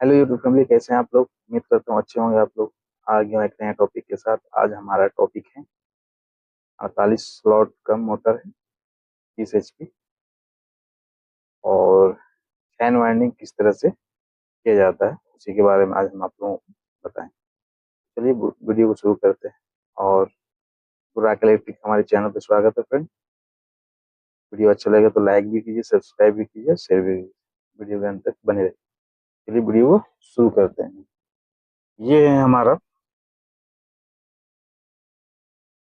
Hello YouTube family, कैसे हैं आप लोग? उम्मीद करता हूँ अच्छे होंगे आप लोग। आ गया एक नया टॉपिक के साथ। आज हमारा टॉपिक है 48 स्लॉट का मोटर है, 30 HP। और फैन वाइंडिंग किस तरह से किया जाता है उसी के बारे में आज हम आप लोगों को बताएं। चलिए वीडियो को शुरू करते हैं। और बुराक इलेक्ट्रिक हमारे चैनल पर स्वागत है फ्रेंड। वीडियो अच्छा लगे तो लाइक भी कीजिए, सब्सक्राइब भी कीजिए, शेयर भी कीजिए। वीडियो के अंत तक बने रहिए। चलिए वीडियो को शुरू करते हैं। ये है हमारा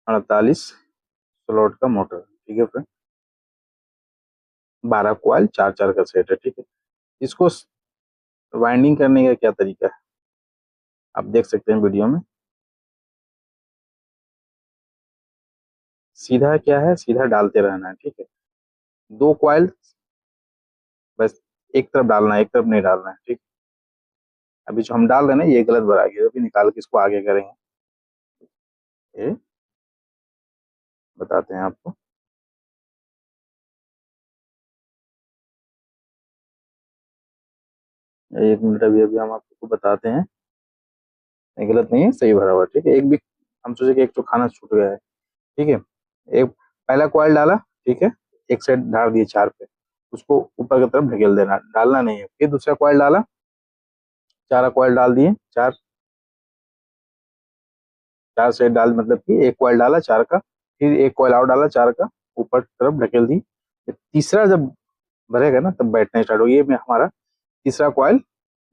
48 स्लॉट का मोटर, ठीक है फ्रेंड। 12 क्वाइल, चार चार का सेट है, ठीक है। इसको वाइंडिंग करने का क्या तरीका है आप देख सकते हैं वीडियो में। सीधा क्या है, सीधा डालते रहना है, ठीक है। दो क्वाइल बस, एक तरफ डालना है, एक तरफ नहीं डालना है, ठीक। अभी जो हम डाल रहे हैं ना, ये गलत भरा गया, अभी निकाल के इसको आगे करेंगे। ये बताते हैं आपको। एक मिनट, अभी हम आपको बताते हैं। ये गलत नहीं है, सही भरा हुआ है, ठीक है। एक भी हम सोचे कि एक तो खाना छूट गया है, ठीक है। एक पहला क्वाइल डाला, ठीक है। एक साइड डाल दिए चार पे, उसको ऊपर की तरफ ढकेल देना, डालना नहीं है। फिर दूसरा क्वाइल डाला, चार क्वाइल डाल दिए, चार चार सेट डाल, मतलब कि एक कॉइल डाला चार का, फिर एक कॉइल और डाला चार का, ऊपर की तरफ ढकेल दी। तीसरा जब भरेगा ना, तब बैठना स्टार्ट हो, ये में हमारा तीसरा कॉइल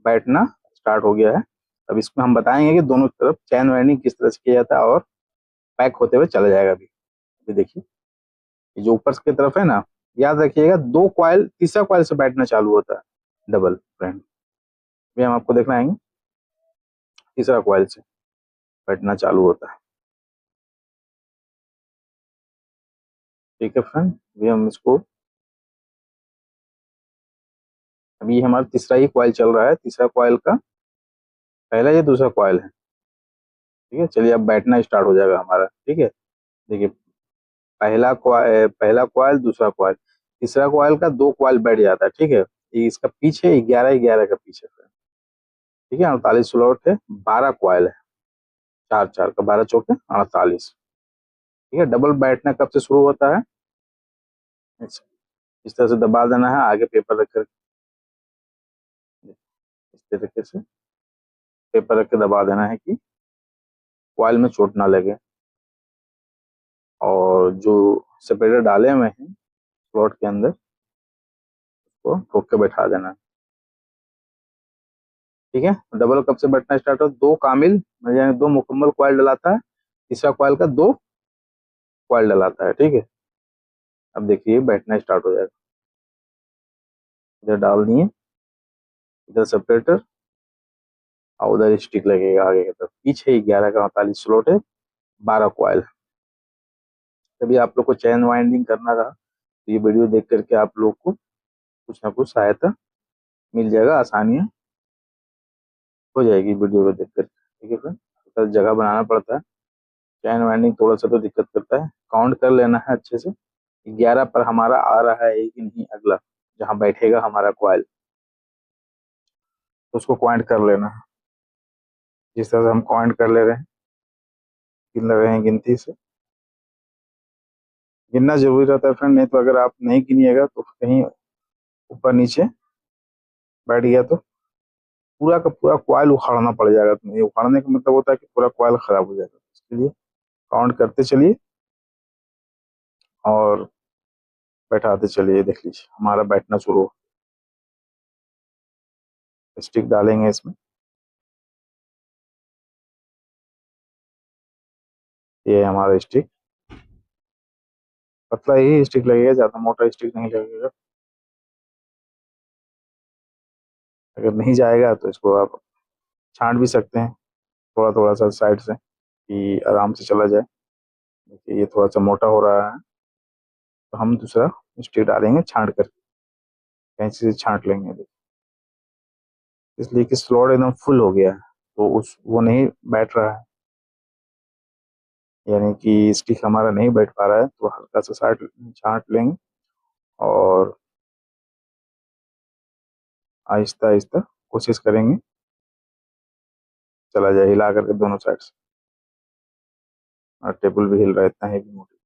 बैठना स्टार्ट हो गया है। अब इसमें हम बताएंगे कि दोनों तरफ चैन वाइंडिंग किस तरह से किया जाता है, और पैक होते हुए चला जाएगा। अभी अभी देखिए, ये जो ऊपर की तरफ है ना, याद रखिएगा, दो कॉइल, तीसरा कॉइल से बैठना चालू होता है, डबल फ्रेंड। भी हम आपको देखना आएंगे, तीसरा कॉइल से बैठना चालू होता है, ठीक है फ्रेंड। भी हम इसको, अभी हमारा तीसरा ही कॉइल चल रहा है, तीसरा कॉइल का पहला, ये दूसरा कॉइल है, ठीक है। चलिए अब बैठना स्टार्ट हो जाएगा हमारा, ठीक है। देखिए, पहला कॉइल, दूसरा कॉइल, तीसरा कॉइल का दो कॉइल बैठ जाता है, ठीक है। ये इसका पीछे 11 11 का पीछे है, ठीक है। 48 स्लॉट है, 12 कॉइल है, चार चार का, 12 चौके 48, ठीक है। डबल बैठना कब से शुरू होता है? इस तरह से दबा देना है, आगे पेपर रख कर, इस तरीके से पेपर रख के दबा देना है कि कॉइल में चोट ना लगे। और जो सेपरेटर डाले हुए हैं स्लॉट के अंदर, उसको ठोक के बैठा देना है, ठीक है। डबल कब से बैठना स्टार्ट हो? दो कामिल, यानी दो मुकम्मल कॉइल डलाता है, तीसरा कॉइल का दो कॉइल डलाता है, ठीक है। अब देखिए बैठना स्टार्ट हो जाएगा। इधर डाल दिए, इधर सेपरेटर, और उधर स्टिक लगेगा आगे की तरफ। पीछे 11 का 48 स्लॉट है, 12 कॉइल। तभी आप लोग को चैन वाइंडिंग करना रहा तो ये वीडियो देख करके आप लोग को कुछ ना कुछ सहायता मिल जाएगा, आसानियाँ हो जाएगी वीडियो को देख कर, ठीक है फ्रेंड। तो जगह बनाना पड़ता है, चैन वाइंडिंग थोड़ा सा तो दिक्कत करता है। काउंट कर लेना है अच्छे से, 11 पर हमारा आ रहा है कि नहीं, अगला जहाँ बैठेगा हमारा कॉइल, तो उसको क्वाइंट कर लेना है। जिस तरह से हम क्वाइंट कर ले रहे हैं, गिन रहे हैं गिनती से। गिनना जरूरी रहता है फ्रेंड, नहीं तो अगर आप नहीं गिनिएगा तो कहीं ऊपर नीचे बैठ गया तो पूरा का पूरा कॉइल उखाड़ना पड़ जाएगा। तो ये उखाड़ने का मतलब होता है कि पूरा कॉइल खराब हो जाएगा। इसके लिए काउंट करते चलिए और बैठाते चलिए। देख लीजिए हमारा बैठना शुरू हो। स्टिक डालेंगे इसमें, ये है हमारा स्टिक। पतला ही स्टिक लगेगा, ज्यादा मोटा स्टिक नहीं लगेगा। अगर नहीं जाएगा तो इसको आप छांट भी सकते हैं, थोड़ा थोड़ा सा साइड से, कि आराम से चला जाए। देखिए ये थोड़ा सा मोटा हो रहा है, तो हम दूसरा स्टिक डालेंगे छांट कर, कैंची से छांट लेंगे। देखिए, इसलिए कि स्लॉट एकदम फुल हो गया है, तो उस वो नहीं बैठ रहा है, यानी कि स्टिक हमारा नहीं बैठ पा रहा है। तो हल्का सा साइड छांट लेंगे और आहिस्ता आहिस्ता कोशिश करेंगे चला जाए हिला करके दोनों साइड से। और टेबल भी हिल रहा है, इतना हैवी मोटर,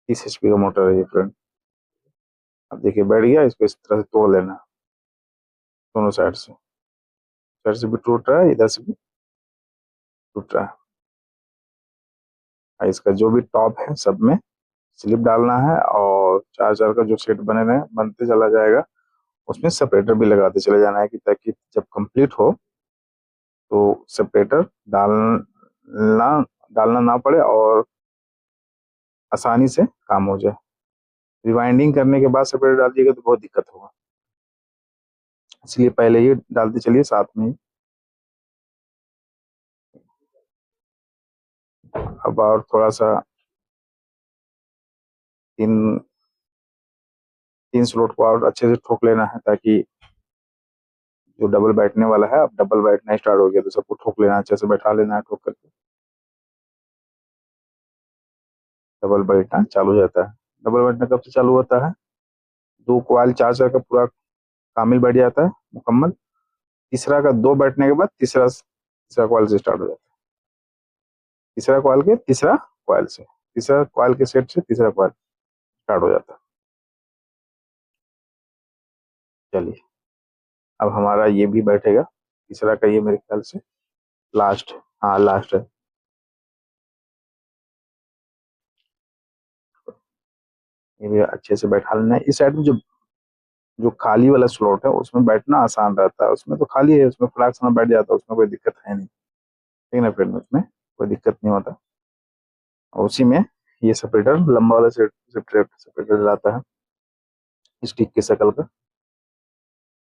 30 HP का मोटर है ये फ्रेंड। अब देखिए बैठ गया, इसको इस तरह से तोड़ लेना दोनों साइड से भी टूट रहा है, इधर से भी टूट रहा है। और इसका जो भी टॉप है सब में स्लिप डालना है, और चार्जर का जो सेट बने रहे बनते चला जाएगा, उसमें सेपरेटर भी लगाते चले जाना है, कि ताकि जब कंप्लीट हो तो सेपरेटर डालना डालना ना पड़े और आसानी से काम हो जाए। रिवाइंडिंग करने के बाद सेपरेटर डालिएगा तो बहुत दिक्कत होगा, इसलिए पहले ही डालते चलिए साथ में ही। अब और थोड़ा सा तीन तीन स्लॉट को और अच्छे से ठोक लेना है, ताकि जो डबल बैठने वाला है, अब डबल बैठना स्टार्ट हो गया तो सबको ठोक लेना, अच्छे से बैठा लेना है ठोक करके। डबल बैठना चालू हो जाता है। डबल बैठना कब से चालू होता है? 2 कॉइल चार्जर का पूरा कामिल बैठ जाता है मुकम्मल, तीसरा का 2 बैठने के बाद तीसरा तीसरा कॉइल से स्टार्ट हो जाता है। तीसरा कॉइल के सेट से तीसरा कॉइल स्टार्ट हो जाता है। चलिए अब हमारा ये भी बैठेगा, तीसरा का ये मेरे ख्याल से लास्ट, हाँ लास्ट है। ये भी अच्छे से बैठा लेना है। इस साइड में जो जो खाली वाला स्लॉट है उसमें बैठना आसान रहता है, उसमें तो खाली है, उसमें फटाक से बैठ जाता है, उसमें कोई दिक्कत है नहीं, ठीक है ना फ्रेंड, उसमें कोई दिक्कत नहीं होता। और उसी में ये सेपरेटर लंबा वाला सेपरेटर लाता है स्टिक की शक्ल का,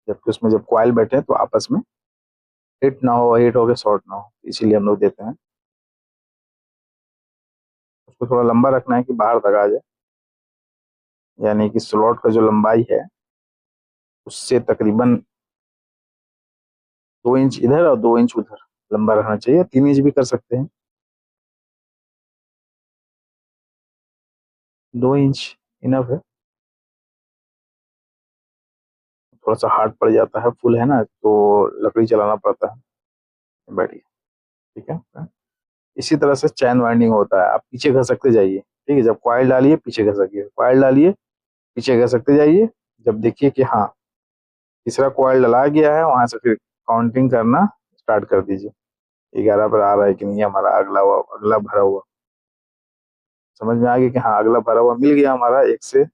जबकि उसमें जब कॉइल बैठे तो आपस में हिट ना हो, हिट हो के शॉर्ट ना हो, इसीलिए हम लोग देते हैं। उसको थोड़ा लंबा रखना है कि बाहर तक आ जाए, यानी कि स्लॉट का जो लंबाई है उससे तकरीबन 2 इंच इधर और 2 इंच उधर लंबा रहना चाहिए, 3 इंच भी कर सकते हैं। 2 इंच इनफ है। थोड़ा सा हार्ड पड़ जाता है, फुल है ना तो लकड़ी चलाना पड़ता है। बैठिए, ठीक है। इसी तरह से चैन वाइंडिंग होता है, आप पीछे घसकते जाइए, ठीक है, जब कॉइल डालिए पीछे घसकिए, कॉइल डालिए पीछे घसकते जाइए। जब देखिए कि हाँ तीसरा कॉइल डला गया है, वहां से फिर काउंटिंग करना स्टार्ट कर दीजिए, 11 पर आ रहा है कि नहीं हमारा अगला भरा हुआ। समझ में आ गया कि हाँ अगला भरा हुआ मिल गया हमारा 1 से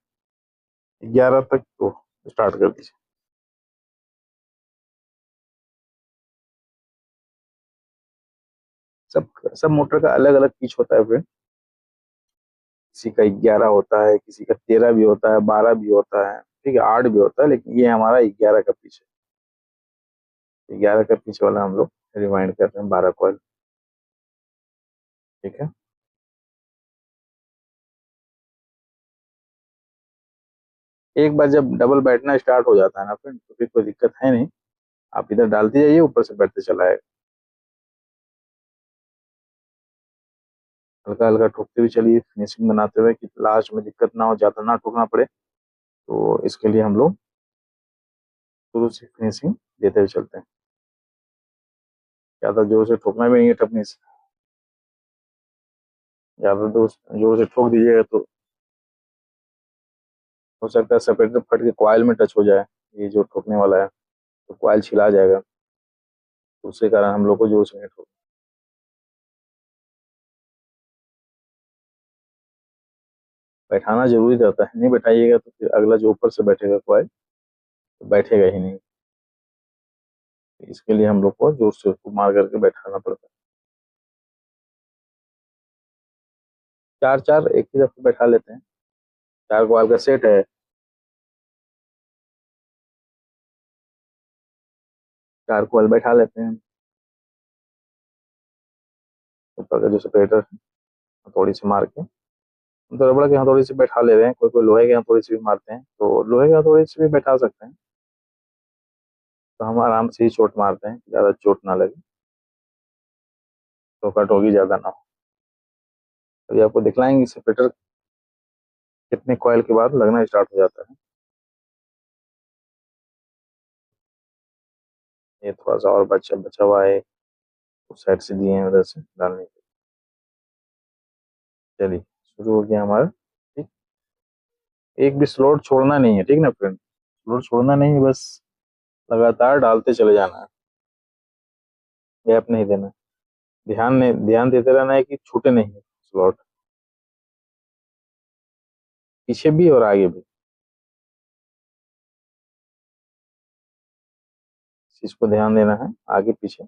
11 तक, तो स्टार्ट कर दीजिए। सब सब मोटर का अलग अलग पिच होता है फिर, किसी का 11 होता है, किसी का 13 भी होता है, 12 भी होता है, ठीक है, 8 भी होता है, लेकिन ये हमारा 11 का पिच है। 11 का पिच वाला हम लोग रिवाइंड कर रहे हैं 12 कॉइल, ठीक है। एक बार जब डबल बैठना स्टार्ट हो जाता है ना फ्रेंड, तो फिर कोई दिक्कत है नहीं, आप इधर डालते जाइए, ऊपर से बैठते चला आएगा। हल्का हल्का ठोकते हुए चलिए, फिनिशिंग बनाते हुए, कि लास्ट में दिक्कत ना हो, ज्यादा ना ठोकना पड़े, तो इसके लिए हम लोग शुरू से फिनिशिंग देते हुए चलते हैं। ज्यादा जोर से ठोकना भी नहीं है टपनी से, ज्यादा जोर से ठोक दीजिएगा तो हो सकता है सेपरेटर फट के कॉइल में टच हो जाए, ये जो ठोकने वाला है, तो कॉइल छिला जाएगा, तो उसके कारण हम लोग को जोर से नहीं ठोक, बैठाना जरूरी रहता है, नहीं बैठाइएगा तो फिर अगला जो ऊपर से बैठेगा कॉइल तो बैठेगा ही नहीं, इसके लिए हम लोग को जोर से उसको मार करके बैठाना पड़ता है। चार चार एक ही दफे बैठा लेते हैं, 4 कॉइल का सेट है, 4 कॉइल बैठा लेते हैं। ऊपर का जो सेपरेटर है हथौड़ी से मार के, हम तो रबड़ के हथौड़ी से बैठा ले रहे हैं, कोई कोई लोहे के हथौड़ी से भी मारते हैं, तो लोहे के हथौड़ी से भी बैठा सकते हैं, तो हम आराम से ही चोट मारते हैं, ज्यादा चोट ना लगे, तो कट होगी ज्यादा ना हो। अभी आपको दिखलाएंगे सेपरेटर कितने कॉइल के बाद लगना स्टार्ट हो जाता है। ये थोड़ा सा और बचा बचा हुआ है, उस साइड से दिए हैं उधर से डालने के। चलिए शुरू हो गया हमारा। ठीक, एक भी स्लॉट छोड़ना नहीं है, ठीक ना फ्रेंड, स्लॉट छोड़ना नहीं है, बस लगातार डालते चले जाना है, गैप नहीं देना। ध्यान देते रहना है कि छूटे नहीं स्लॉट, पीछे भी और आगे भी, इस चीज को ध्यान देना है, आगे पीछे।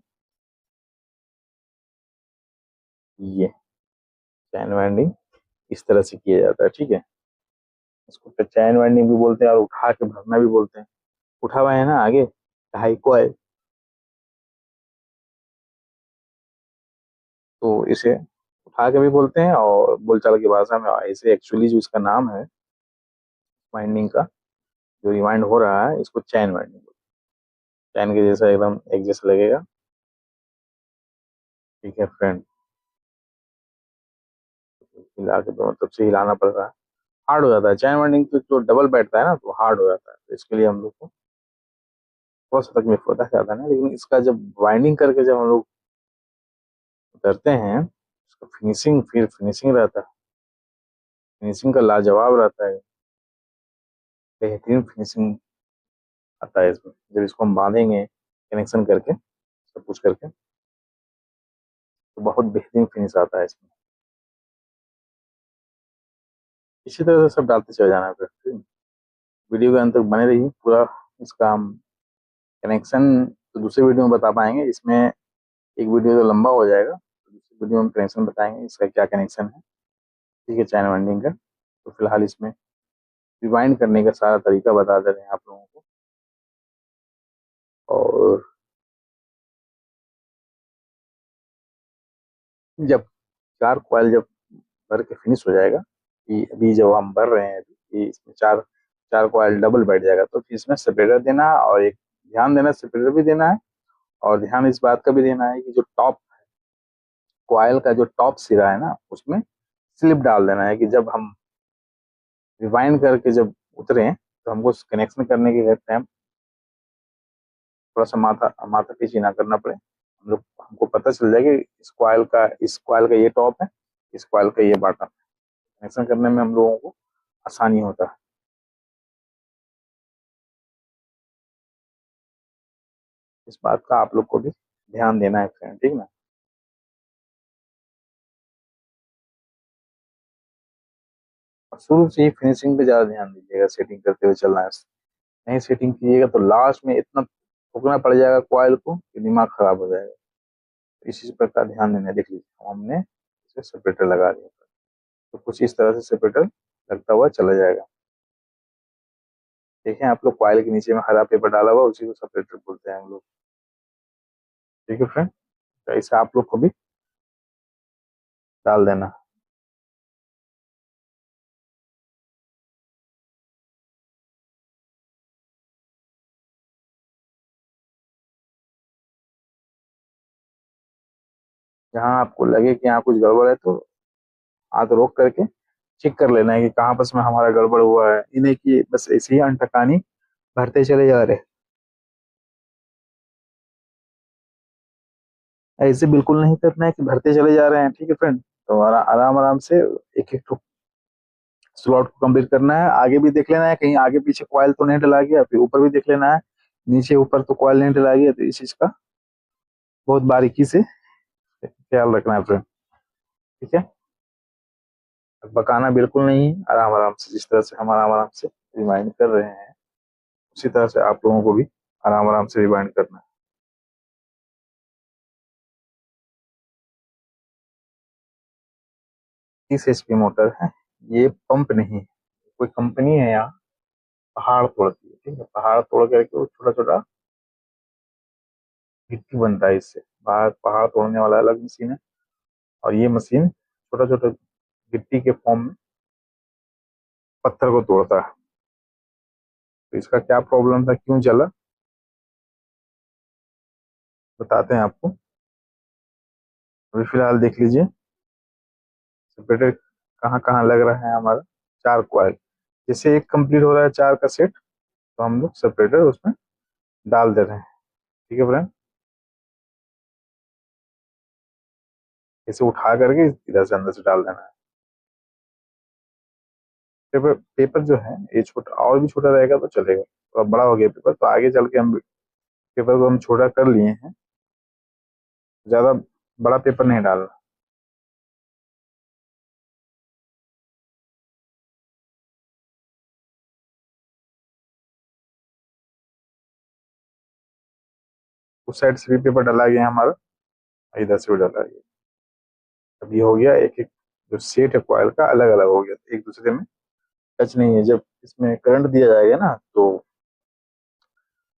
ये चैन वाइंडिंग इस तरह से किया जाता है, ठीक है। इसको चैन वाइंडिंग भी बोलते हैं और उठा के भरना भी बोलते हैं। उठा हुआ है ना आगे ढाई कॉइल, तो इसे उठा के भी बोलते हैं, और बोलचाल की भाषा में इसे एक्चुअली जो इसका नाम है वाइंडिंग का, जो रिवाइंड हो रहा है, इसको चैन वाइंडिंग, चैन के जैसा एकदम एक जैसा लगेगा। ठीक है फ्रेंड, हिला के दोनों तरफ से हिलाना पड़ रहा है, हार्ड हो जाता है चैन वाइंडिंग, तो जो डबल बैठता है ना तो हार्ड हो जाता है, तो इसके लिए हम लोग को थोड़ा सा तकलीफ होता है, ज्यादा नहीं, लेकिन इसका जब वाइंडिंग करके जब हम लोग करते हैं, उसका फिनिशिंग, फिर फिनिशिंग रहता है, फिनिशिंग का लाजवाब रहता है, बेहतरीन फिनिशिंग आता है इसमें। जब इसको हम बांधेंगे कनेक्शन करके, सब कुछ करके, तो बहुत बेहतरीन फिनिश आता है इसमें। इसी तरह से सब डालते चले जाना है फिर। वीडियो के अंत तक बने रहिए, पूरा इसका हम कनेक्शन तो दूसरे वीडियो में बता पाएंगे, इसमें एक वीडियो तो लंबा हो जाएगा, तो दूसरी वीडियो में कनेक्शन बताएंगे इसका क्या कनेक्शन है, ठीक है, चैन वाइंडिंग का। तो फिलहाल इसमें रिवाइंड करने का सारा तरीका बता दे रहे हैं आप लोगों को। और जब चार कॉइल जब भर के फिनिश हो जाएगा, कि अभी जब हम भर रहे हैं अभी, कि इसमें चार चार कॉइल डबल बैठ जाएगा, तो फिर इसमें सेपरेटर देना है, और एक ध्यान देना, सेपरेटर भी देना है, और ध्यान इस बात का भी देना है कि जो टॉप कॉइल का जो टॉप सिरा है ना, उसमें स्लिप डाल देना है, कि जब हम रिवाइंड करके जब उतरे तो हमको कनेक्शन करने के टाइम थोड़ा सा माथा माथा पीछे ना करना पड़े, हम लोग हमको पता चल जाए कि इस कॉइल का ये टॉप है, इस कॉइल का ये बॉटम है, कनेक्शन करने में हम लोगों को आसानी होता है। इस बात का आप लोग को भी ध्यान देना है फ्रेंड, ठीक ना। और शुरू से ही फिनिशिंग पे ज्यादा ध्यान दीजिएगा, सेटिंग करते हुए चलना है, नहीं सेटिंग कीजिएगा तो लास्ट में इतना ठोकना पड़ जाएगा कॉइल को कि दिमाग खराब हो जाएगा। तो इसी पर का ध्यान देना है। देख लीजिए हमने इसे सेपरेटर लगा दिया, तो कुछ इस तरह से सेपरेटर लगता हुआ चला जाएगा। देखें आप लोग, कॉइल के नीचे में हरा पेपर डाला हुआ, उसी को सेपरेटर बोलते हैं हम लोग, ठीक है फ्रेंड। तो ऐसे आप लोग को भी डाल देना। जहाँ आपको लगे कि यहाँ कुछ गड़बड़ है, तो हाथ रोक करके चेक कर लेना है कि कहाँ पर में हमारा गड़बड़ हुआ है, इन्हें कि बस ऐसे ही अनटकानी भरते चले जा रहे, ऐसे बिल्कुल नहीं करना है कि भरते चले जा रहे हैं, ठीक है फ्रेंड। तो आराम आराम से एक एक स्लॉट को कंप्लीट करना है, आगे भी देख लेना है कहीं आगे पीछे कॉइल तो नहीं डला गया, फिर ऊपर भी देख लेना है नीचे ऊपर तो कॉइल नहीं डला गया, तो इस चीज का बहुत बारीकी से ख्याल रखना है फ्रेंड, ठीक है। बकाना बिल्कुल नहीं, आराम आराम से, जिस तरह से हम आराम आराम से रिमाइंड कर रहे हैं, उसी तरह से आप लोगों को भी आराम आराम से रिमाइंड करना है। 30 HP मोटर है, ये पंप नहीं है, कोई कंपनी है यहाँ पहाड़ तोड़ती है, ठीक है, पहाड़ तोड़ करके वो छोटा छोटा गिट्टी बनता है इससे, पहाड़ पहाड़ तोड़ने वाला अलग मशीन है, और ये मशीन छोटा छोटा गिट्टी के फॉर्म में पत्थर को तोड़ता है। तो इसका क्या प्रॉब्लम था, क्यों चला, बताते हैं आपको। अभी फिलहाल देख लीजिए सेपरेटर कहाँ कहाँ लग रहा है हमारा। चार क्वाइल, जैसे एक कंप्लीट हो रहा है चार का सेट, तो हम लोग सेपरेटर उसमें डाल दे रहे हैं, ठीक है फ्रेंड। इसे उठा करके इधर से अंदर से डाल देना है। पेपर पेपर जो है ये छोटा, और भी छोटा रहेगा तो चलेगा, तो अब बड़ा हो गया पेपर, तो आगे चल के हम पेपर को हम छोटा कर लिए हैं, ज्यादा बड़ा पेपर नहीं डालना। उस साइड से भी पेपर डाला गया हमारा, इधर से भी डाला गया। अब ये हो गया, एक एक जो सेट है कॉइल का अलग अलग हो गया, एक दूसरे में टच नहीं है। जब इसमें करंट दिया जाएगा ना तो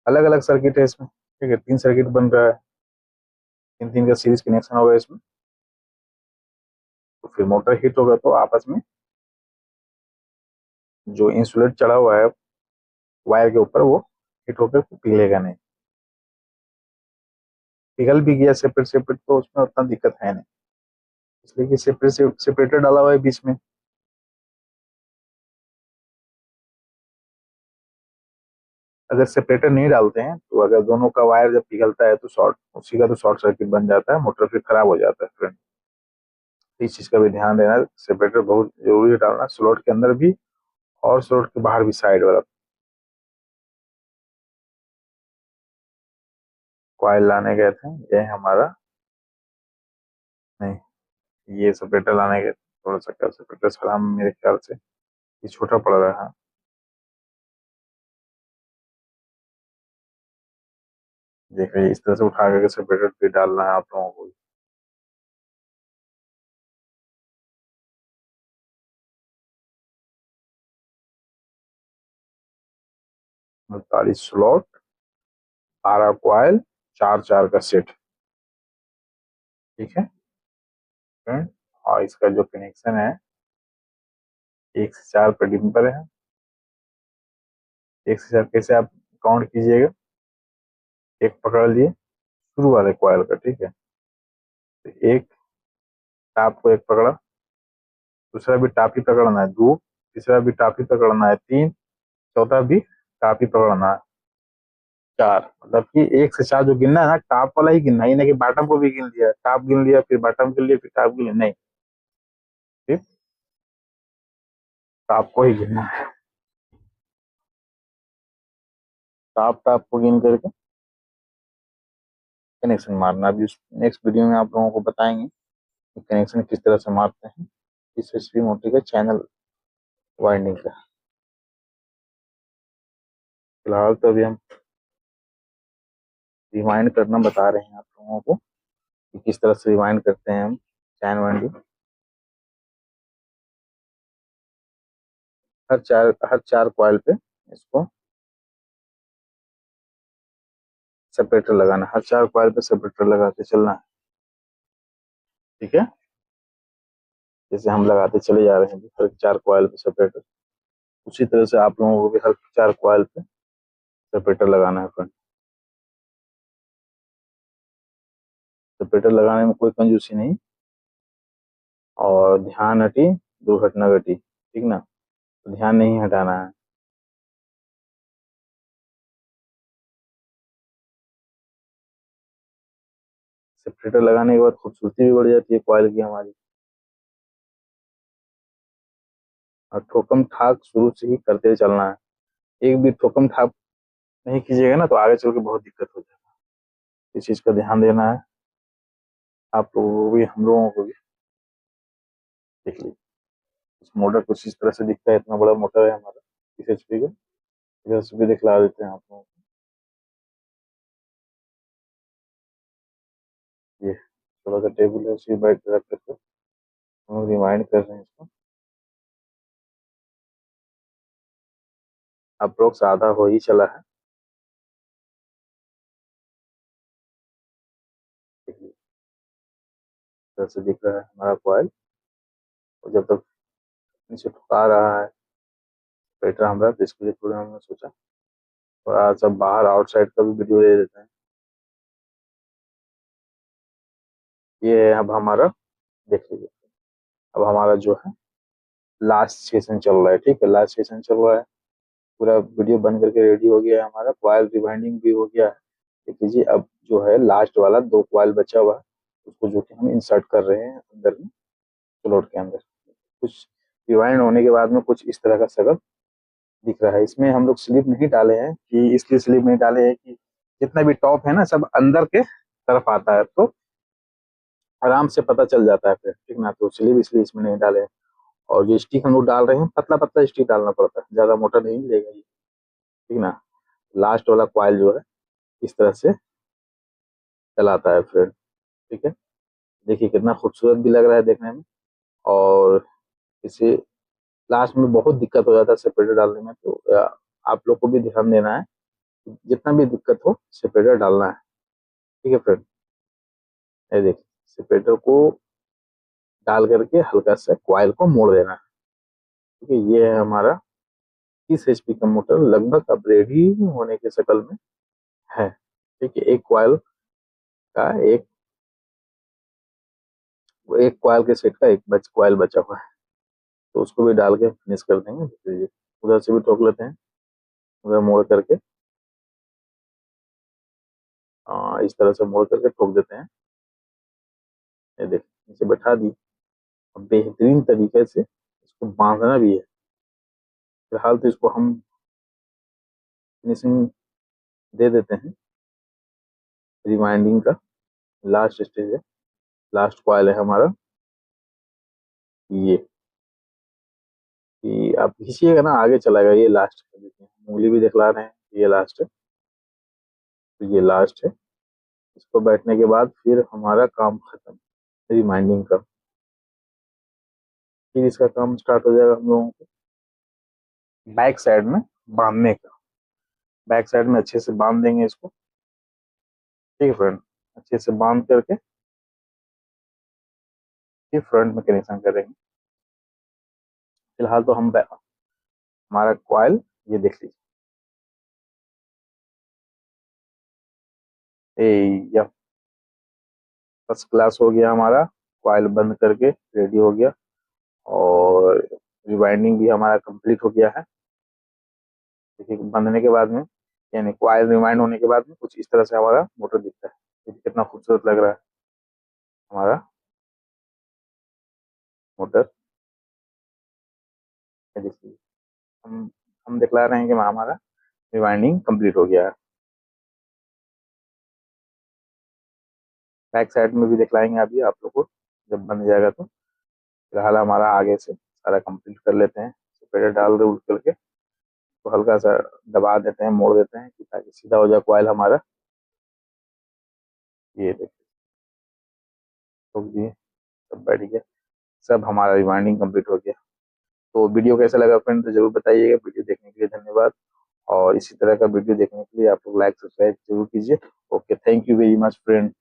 अलग अलग सर्किट है इसमें, ठीक है, 3 सर्किट बन रहा है, 3 3 का सीरीज कनेक्शन होगा इसमें। तो फिर मोटर हिट होगा तो आपस में जो इंसुलेट चढ़ा हुआ है वायर के ऊपर वो हिट होकर पिघलेगा नहीं। पिघल भी गया सेपरेट सेपरेट तो उसमें उतना दिक्कत है नहीं, इसलिए कि सेपरेट सेपरेटर डाला हुआ है बीच में। अगर सेपरेटर नहीं डालते हैं तो अगर दोनों का वायर जब पिघलता है तो शॉर्ट, उसी का तो शॉर्ट सर्किट बन जाता है, मोटर फिर खराब हो जाता है फ्रेंड। इस चीज का भी ध्यान देना, सेपरेटर बहुत जरूरी है डालना, स्लॉट के अंदर भी और स्लॉट के बाहर भी, साइड वाला। कॉइल लाने गए थे, ये हमारा, नहीं, ये सेपरेटर लाने गए थे, थोड़ा सा क्या सेपरेटर खराब मेरे ख्याल से, ये छोटा पड़ रहा है। देखिए इस तरह से उठा करके सेपरेटर पे डालना है आप लोगों को। 48 स्लॉट, 12 कॉइल, 4 4 का सेट, ठीक है फ्रेंड। और इसका जो कनेक्शन है 1 से 4 पर डिम्पर है। 1 से 4 कैसे आप काउंट कीजिएगा, एक पकड़ लिए शुरू वाले कॉइल का, ठीक है, तो एक टाप को एक पकड़ा, दूसरा भी टाप ही पकड़ना है 2, तीसरा भी टाप ही पकड़ना है 3, चौथा भी टाप ही पकड़ना है 4। मतलब कि 1 से 4 जो गिनना है ना, टाप वाला ही गिनना है, ये नहीं कि बॉटम को भी गिन लिया, टाप गिन लिया फिर बॉटम गिन लिया फिर टाप गिन लिया, नहीं, सिर्फ टाप को ही गिनना है। टाप टाप को गिन करके कनेक्शन मारना। अभी नेक्स्ट वीडियो में आप लोगों को बताएंगे कि कनेक्शन किस तरह से मारते हैं इस एचपी मोटर के चैनल वाइंडिंग का। फिलहाल तो अभी हम रिवाइंड करना बता रहे हैं आप लोगों को कि किस तरह से रिवाइंड करते हैं हम चैन वाइंडिंग। हर चार कॉइल पे इसको सेपरेटर लगाना, हर 4 कॉइल पे सेपरेटर लगाते चलना है, ठीक है, जैसे हम लगाते चले जा रहे हैं हर 4 कॉइल पे सेपरेटर, उसी तरह से आप लोगों को भी हर 4 कॉइल पे सेपरेटर लगाना है फ्रेंड। सेपरेटर लगाने में कोई कंजूसी नहीं, और ध्यान हटी दुर्घटना घटी, ठीक ना, तो ध्यान नहीं हटाना है। सेपरेटर लगाने के बाद खूबसूरती भी बढ़ जाती है कॉइल की हमारी। और ठोकम ठाक शुरू से ही करते चलना है, एक भी ठोकम ठाक नहीं कीजिएगा ना तो आगे चल के बहुत दिक्कत हो जाएगा। इस चीज का ध्यान देना है आप लोगों को भी, हम लोगों को भी। देख लीजिए इस मोटर कुछ इस तरह से दिखता है, इतना बड़ा मोटर है हमारा इस एचपी का। इधर से भी दिखला देते हैं आप लोगों को, ये थोड़ा सा टेबल है उसी बैठ रख करके हम लोग रिमाइंड कर रहे हैं इसको। अप्रोक्स आधा हो ही चला है, देखिए इस तरह से दिख रहा है हमारा कॉइल। और जब तक नीचे ठुका रहा है बैठ रहा हमारा, तो इसके लिए थोड़ा हमने सोचा थोड़ा सा बाहर आउटसाइड का भी वीडियो ले देते हैं। ये है अब हमारा, देख लीजिए अब हमारा जो है लास्ट सेशन चल रहा है, ठीक है, लास्ट सेशन चल रहा है, पूरा वीडियो बन करके रेडी हो गया है हमारा, कॉइल रिवाइंडिंग भी हो गया है। देख लीजिए अब जो है लास्ट वाला 2 कॉइल बचा हुआ है, उसको जो कि हम इंसर्ट कर रहे हैं अंदर में स्लॉट के अंदर। कुछ रिवाइंड होने के बाद में कुछ इस तरह का शकल दिख रहा है। इसमें हम लोग स्लिप नहीं डाले हैं कि इसलिए स्लिप नहीं डाले हैं कि जितना भी टॉप है ना सब अंदर के तरफ आता है तो आराम से पता चल जाता है फिर, ठीक ना। तो स्लिप इसलिए इसमें नहीं डाले हैं। और जो स्टिक हम लोग डाल रहे हैं पतला पतला स्टिक डालना पड़ता है, ज्यादा मोटा नहीं लेगा ये, ठीक ना। लास्ट वाला कॉइल जो है इस तरह से चलाता है फिर, ठीक है। देखिए कितना खूबसूरत भी लग रहा है देखने में। और इसे लास्ट में बहुत दिक्कत हो जाता है सेपरेटर डालने में, तो आप लोग को भी ध्यान देना है, जितना भी दिक्कत हो सेपरेटर डालना है, ठीक है फ्रेंड। ये देखिए सेपरेटर को डाल करके हल्का सा कॉइल को मोड़ देना है, ठीक है। ये है हमारा 30 HP का मोटर, लगभग अब रेडी होने के शकल में है, ठीक है। एक कॉइल का एक कॉइल के सेट का एक कॉइल बचा हुआ है, तो उसको भी डाल के फिनिश कर देंगे। तो उधर से भी ठोक लेते हैं, उधर मोड़ करके इस तरह से मोड़ करके ठोक देते हैं। ये देखिए नीचे बैठा दी। अब बेहतरीन तरीके से इसको बांधना भी है। फिलहाल तो इसको हम फिनिशिंग दे देते हैं। रिवाइंडिंग का लास्ट स्टेज है, लास्ट कॉइल है हमारा ये। कि आप खींचिएगा ना आगे चलाएगा, ये लास्ट है। देखिए उंगली भी दिखला रहे हैं, ये लास्ट है, तो ये लास्ट है। इसको बैठने के बाद फिर हमारा काम खत्म रिमाइंडिंग का। फिर इसका काम स्टार्ट हो जाएगा हम लोगों को बैक साइड में बांधने का। बैक साइड में अच्छे से बांध देंगे इसको, ठीक है फ्रेंड। अच्छे से बांध करके फिर फ्रंट में कनेक्शन करेंगे। फिलहाल तो हम हमारा कॉइल ये देख लीजिए, ये फर्स्ट क्लास हो गया हमारा। कॉइल बंद करके रेडी हो गया और रिवाइंडिंग भी हमारा कंप्लीट हो गया है। देखिए बंधने के बाद में यानी कॉइल रिवाइंड होने के बाद में कुछ इस तरह से हमारा मोटर दिखता है। देखिए कितना खूबसूरत लग रहा है हमारा मोटर। ये देखिए हम दिखला रहे हैं कि हमारा रिवाइंडिंग कंप्लीट हो गया है। बैक साइड में भी दिखलाएंगे अभी आप लोग को जब बन जाएगा तो। फिलहाल हमारा आगे से सारा कंप्लीट कर लेते हैं। स्पेयर डाल दे उठ करके तो हल्का सा दबा देते हैं, मोड़ देते हैं कि ताकि सीधा हो जाए कॉइल हमारा। ये देखिए ठोक दिए, सब बैठ गया, सब हमारा रिवाइंडिंग कंप्लीट हो गया। तो वीडियो कैसा लगा फ्रेंड तो जरूर बताइएगा। वीडियो देखने के लिए धन्यवाद, और इसी तरह का वीडियो देखने के लिए आप लोग लाइक सब्सक्राइब जरूर कीजिए। Okay, thank you very much friend.